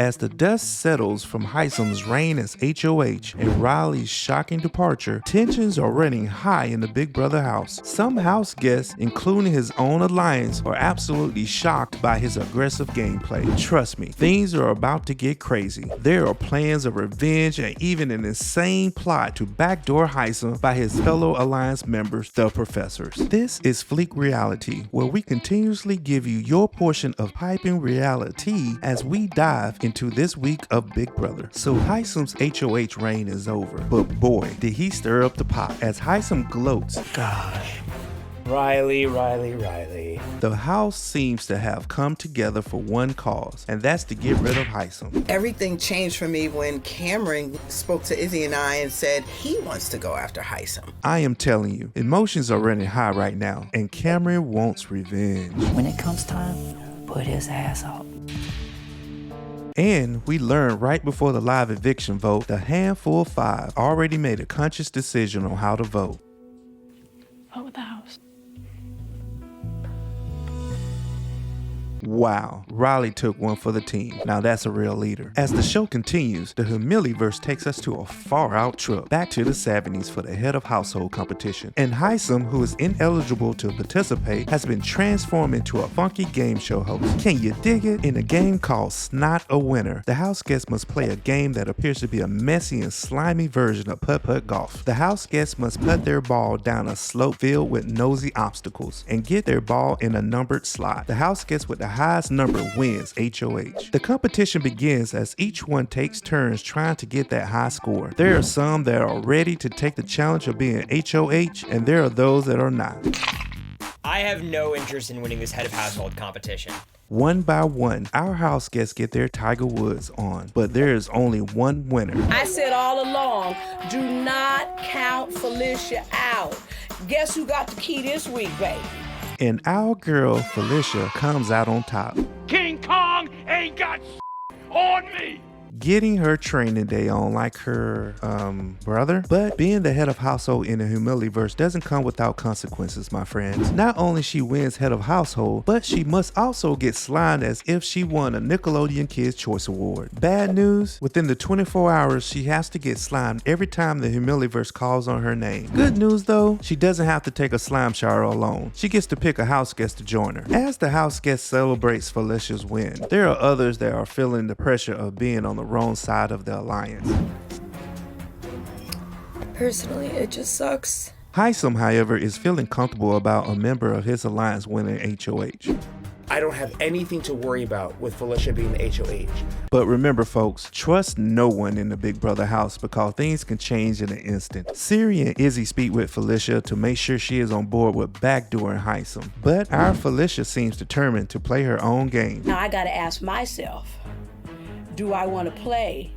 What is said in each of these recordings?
As the dust settles from Hisam's reign as HOH and Riley's shocking departure, tensions are running high in the Big Brother house. Some house guests, including his own alliance, are absolutely shocked by his aggressive gameplay. Trust me, things are about to get crazy. There are plans of revenge and even an insane plot to backdoor Hisam by his fellow alliance members, the professors. This is Fleek Reality, where we continuously give you your portion of piping reality as we dive into this week of Big Brother. So Hisam's HOH reign is over, but boy, did he stir up the pot as Hisam gloats. Gosh. Riley. The house seems to have come together for one cause, and that's to get rid of Hisam. Everything changed for me when Cameron spoke to Izzy and I and said he wants to go after Hisam. I am telling you, emotions are running high right now, and Cameron wants revenge. When it comes time, put his ass out. And we learned right before the live eviction vote, the handful of five already made a conscious decision on how to vote. Vote with the house. Wow, Riley took one for the team. Now that's a real leader. As the show continues, the Humiliverse takes us to a far-out trip back to the 70s for the head of household competition. And Hisam, who is ineligible to participate, has been transformed into a funky game show host. Can you dig it? In a game called Snot a Winner, the house guests must play a game that appears to be a messy and slimy version of putt-putt golf. The house guests must putt their ball down a slope filled with nosy obstacles and get their ball in a numbered slot. The house guests with the highest number wins HOH. The competition begins as each one takes turns trying to get that high score. There are some that are ready to take the challenge of being HOH, and there are those that are not. I have no interest in winning this head of household competition. One by one, our house guests get their Tiger Woods on, but there is only one winner. I said all along, do not count Felicia out. Guess who got the key this week, baby? And our girl, Felicia, comes out on top. King Kong ain't got on me! Getting her training day on like her, brother. But being the head of household in the Humiliverse doesn't come without consequences, my friends. Not only she wins head of household, but she must also get slimed as if she won a Nickelodeon Kids' Choice Award. Bad news, within the 24 hours, she has to get slimed every time the Humiliverse calls on her name. Good news though, she doesn't have to take a slime shower alone. She gets to pick a house guest to join her. As the house guest celebrates Felicia's win, there are others that are feeling the pressure of being on the wrong side of the alliance. Personally, it just sucks. Hisam, however, is feeling comfortable about a member of his alliance winning HOH. I don't have anything to worry about with Felicia being the HOH. But remember folks, trust no one in the Big Brother house because things can change in an instant. Cirie and Izzy speak with Felicia to make sure she is on board with backdooring Hisam. But our Felicia seems determined to play her own game. Now I gotta ask myself, do I want to play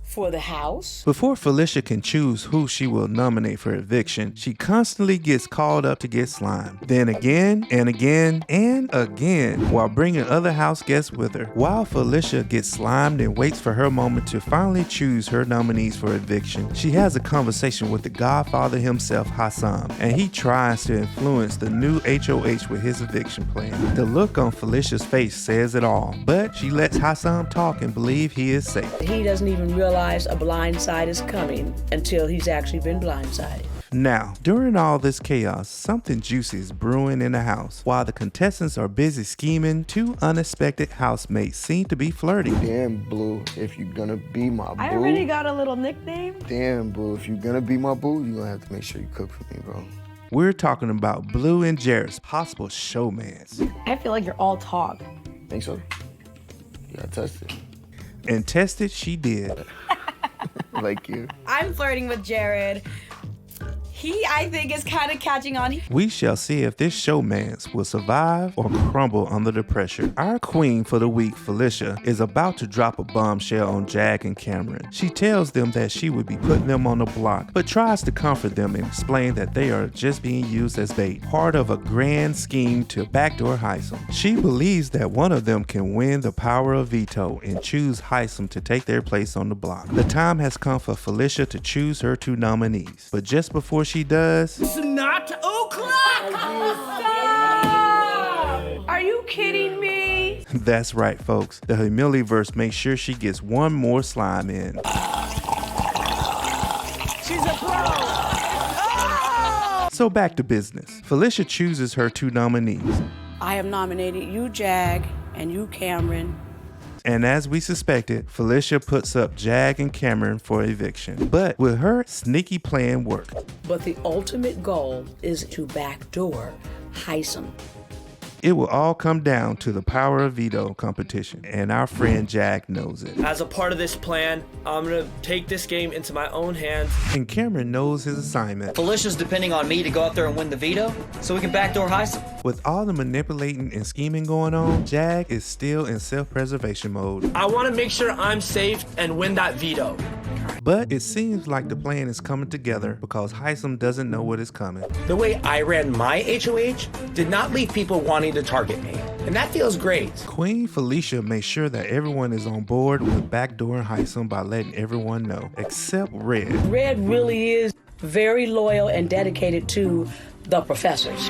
for the house? Before Felicia can choose who she will nominate for eviction, she constantly gets called up to get slimed. Then again and again and again, while bringing other house guests with her. While Felicia gets slimed and waits for her moment to finally choose her nominees for eviction, she has a conversation with the godfather himself, Hisam, and he tries to influence the new HOH with his eviction plan. The look on Felicia's face says it all, but she lets Hisam talk and believe he is safe. He doesn't even realize a blind side is coming until he's actually been blindsided. Now, during all this chaos, something juicy is brewing in the house. While the contestants are busy scheming, two unexpected housemates seem to be flirting. Damn, Blue, if you're gonna be my boo. I already got a little nickname. Damn, Blue, if you're gonna be my boo, you're gonna have to make sure you cook for me, bro. We're talking about Blue and Jared's possible showmance. I feel like you're all talk. Think so? You gotta test it. And test it she did. Like you. I'm flirting with Jared. He, I think, is kind of catching on. We shall see if this showmance will survive or crumble under the pressure. Our queen for the week, Felicia, is about to drop a bombshell on Jag and Cameron. She tells them that she would be putting them on the block, but tries to comfort them and explain that they are just being used as bait, part of a grand scheme to backdoor Hisam. She believes that one of them can win the power of veto and choose Hisam to take their place on the block. The time has come for Felicia to choose her two nominees, but just before she does, It's not o'clock! Are you kidding me? That's right, folks. The Humiliverse makes sure she gets one more slime in. She's a pro. Oh! So back to business. Felicia chooses her two nominees. I have nominated you, Jag, and you, Cameron. And as we suspected, Felicia puts up Jag and Cameron for eviction. But will her sneaky plan work? But the ultimate goal is to backdoor Hisam. It will all come down to the power of veto competition, and our friend Jag knows it. As a part of this plan, I'm gonna take this game into my own hands. And Cameron knows his assignment. Felicia's depending on me to go out there and win the veto, so we can backdoor Hisam. With all the manipulating and scheming going on, Jag is still in self-preservation mode. I wanna make sure I'm safe and win that veto. But it seems like the plan is coming together because Hisam doesn't know what is coming. The way I ran my HOH did not leave people wanting to target me, and that feels great. Queen Felicia makes sure that everyone is on board with backdooring Hisam by letting everyone know, except Red. Red really is very loyal and dedicated to the professors.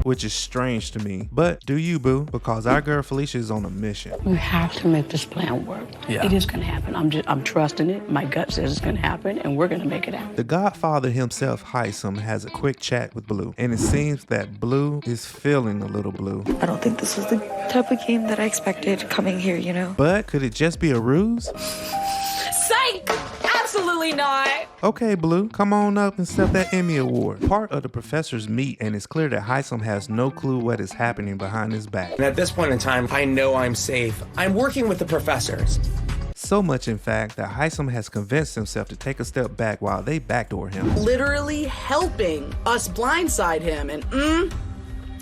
Which is strange to me. But do you, boo? Because our girl Felicia is on a mission. We have to make this plan work. Yeah. It is gonna happen. I'm trusting it. My gut says it's gonna happen, and we're gonna make it happen. The Godfather himself, Hisam, has a quick chat with Blue, and it seems that Blue is feeling a little blue. I don't think this was the type of game that I expected coming here, you know? But could it just be a ruse? Psych! Absolutely not. Okay, Blue, come on up and accept that Emmy Award. Part of the professors meet, and it's clear that Hisam has no clue what is happening behind his back. And at this point in time, I know I'm safe. I'm working with the professors. So much, in fact, that Hisam has convinced himself to take a step back while they backdoor him. Literally helping us blindside him, and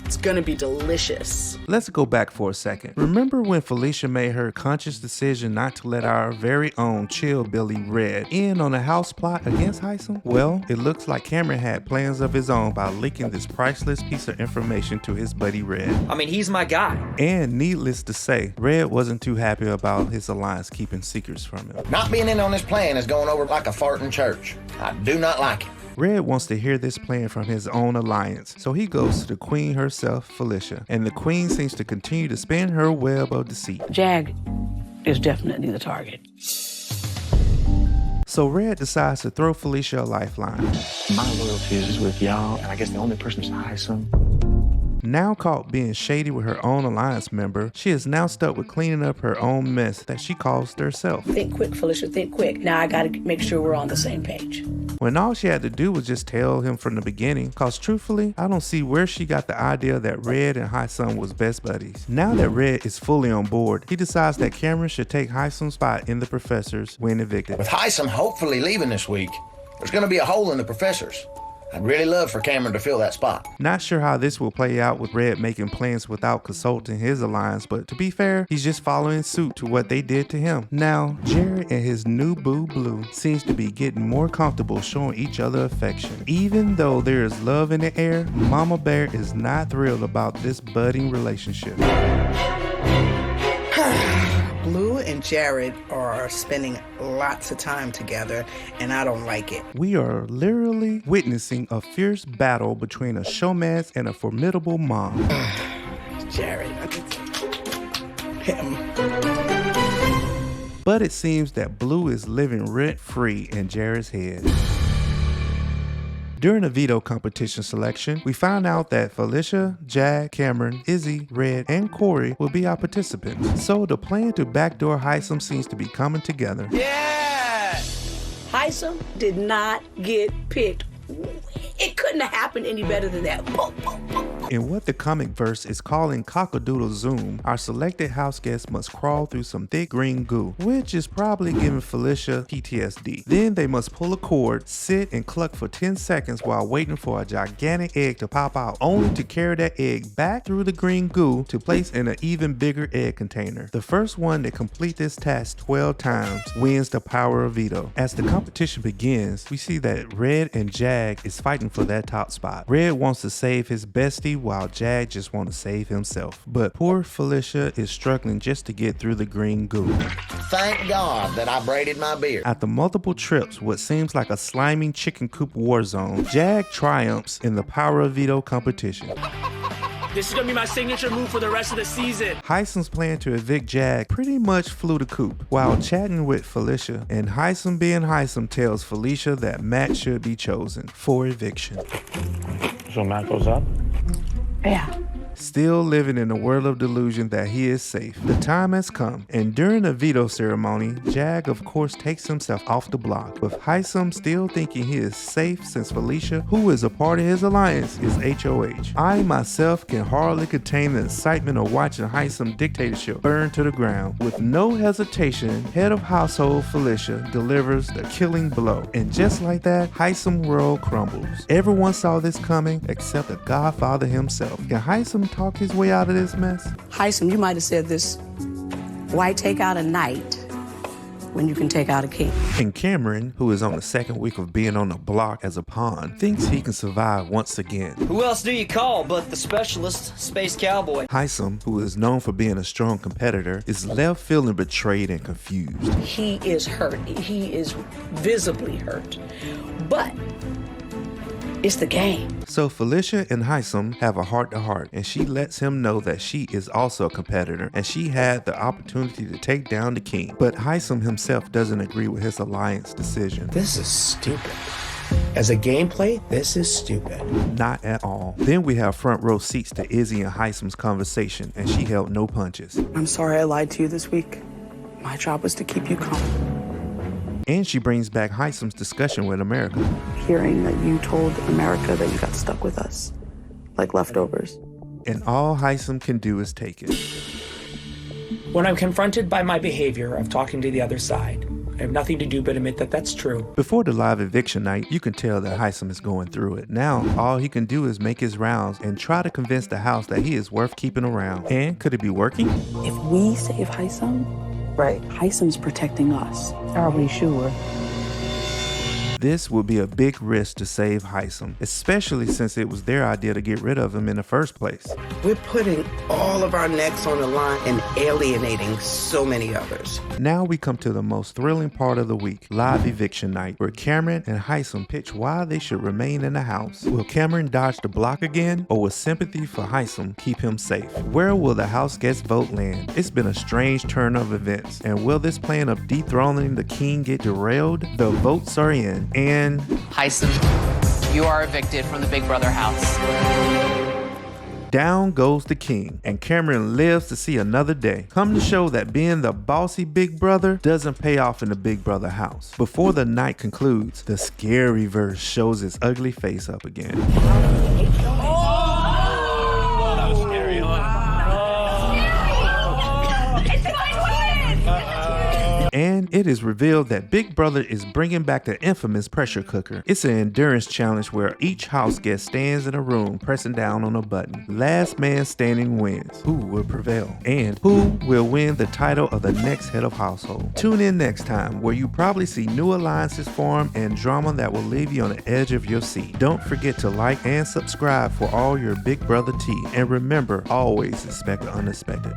it's gonna be delicious. Let's go back for a second. Remember when Felicia made her conscious decision not to let our very own chill Billy Red in on a house plot against Hisam? Well, it looks like Cameron had plans of his own by leaking this priceless piece of information to his buddy Red. I mean, he's my guy. And needless to say, Red wasn't too happy about his alliance keeping secrets from him. Not being in on this plan is going over like a fart in church. I do not like it. Red wants to hear this plan from his own alliance, so he goes to the queen herself, Felicia, and the queen seems to continue to spin her web of deceit. Jag is definitely the target. So Red decides to throw Felicia a lifeline. My loyalty is with y'all, and I guess the only person is Hisam. Now caught being shady with her own alliance member, she is now stuck with cleaning up her own mess that she caused herself. Think quick, Felicia, think quick. Now I gotta make sure we're on the same page. When all she had to do was just tell him from the beginning, cause truthfully, I don't see where she got the idea that Red and Hisam was best buddies. Now that Red is fully on board, he decides that Cameron should take Hisam's spot in the professors when evicted. With Hisam hopefully leaving this week, there's going to be a hole in the professors. I'd really love for Cameron to fill that spot. Not sure how this will play out with Red making plans without consulting his alliance, but to be fair, he's just following suit to what they did to him. Now, Jared and his new boo Blue seems to be getting more comfortable showing each other affection. Even though there is love in the air, Mama Bear is not thrilled about this budding relationship. Blue and Jared are spending lots of time together, and I don't like it. We are literally witnessing a fierce battle between a showman and a formidable mom. Jared. Him. But it seems that Blue is living rent-free in Jared's head. During the veto competition selection, we found out that Felicia, Jag, Cameron, Izzy, Red, and Corey will be our participants. So the plan to backdoor Hisam seems to be coming together. Yeah! Hisam did not get picked. It couldn't have happened any better than that. In what the comic verse is calling Cockadoodle Zoom, our selected house guests must crawl through some thick green goo, which is probably giving Felicia PTSD. Then they must pull a cord, sit and cluck for 10 seconds while waiting for a gigantic egg to pop out, only to carry that egg back through the green goo to place in an even bigger egg container. The first one to complete this task 12 times wins the power of veto. As the competition begins, we see that Red and Jag is fighting for that top spot. Red wants to save his bestie while Jag just wants to save himself. But poor Felicia is struggling just to get through the green goo. Thank God that I braided my beard. After multiple trips, what seems like a slimy chicken coop war zone, Jag triumphs in the power of veto competition. This is gonna be my signature move for the rest of the season. Hisam's plan to evict Jag pretty much flew the coop. While chatting with Felicia, and Hisam being Hisam tells Felicia that Matt should be chosen for eviction. So Matt goes up? Yeah. Still living in a world of delusion that he is safe. The time has come, and during the veto ceremony, Jag of course takes himself off the block, with Hisam still thinking he is safe since Felicia, who is a part of his alliance, is HOH. I myself can hardly contain the excitement of watching Hisam dictatorship burn to the ground. With no hesitation, head of household Felicia delivers the killing blow, and just like that, Hisam world crumbles. Everyone saw this coming except the Godfather himself. Can Hisam talk his way out of this mess? Hisam, you might have said this. Why take out a knight when you can take out a king? And Cameron, who is on the second week of being on the block as a pawn, thinks he can survive once again. Who else do you call but the specialist Space Cowboy? Hisam, who is known for being a strong competitor, is left feeling betrayed and confused. He is hurt. He is visibly hurt. But it's the game. So Felicia and Hisam have a heart-to-heart, and she lets him know that she is also a competitor, and she had the opportunity to take down the king. But Hisam himself doesn't agree with his alliance decision. This is stupid. As a gameplay, this is stupid. Not at all. Then we have front row seats to Izzy and Hisam's conversation, and she held no punches. I'm sorry I lied to you this week. My job was to keep you calm. And she brings back Hisam's discussion with America. Hearing that you told America that you got stuck with us, like leftovers. And all Hisam can do is take it. When I'm confronted by my behavior of talking to the other side, I have nothing to do but admit that that's true. Before the live eviction night, you can tell that Hisam is going through it. Now, all he can do is make his rounds and try to convince the house that he is worth keeping around. And could it be working? If we save Hisam, right, Hisam's protecting us. Are we sure? This would be a big risk to save Hisam, especially since it was their idea to get rid of him in the first place. We're putting all of our necks on the line and alienating so many others. Now we come to the most thrilling part of the week, live eviction night, where Cameron and Hisam pitch why they should remain in the house. Will Cameron dodge the block again, or will sympathy for Hisam keep him safe? Where will the house guest vote land? It's been a strange turn of events, and will this plan of dethroning the king get derailed? The votes are in. And Hisam, you are evicted from the Big Brother house. Down goes the king, and Cameron lives to see another day. Come to show that being the bossy big brother doesn't pay off in the Big Brother house. Before the night concludes, the scary verse shows its ugly face up again. And it is revealed that Big Brother is bringing back the infamous pressure cooker. It's an endurance challenge where each house guest stands in a room pressing down on a button. Last man standing wins. Who will prevail? And who will win the title of the next head of household? Tune in next time, where you probably see new alliances form and drama that will leave you on the edge of your seat. Don't forget to like and subscribe for all your Big Brother tea. And remember, always expect the unexpected.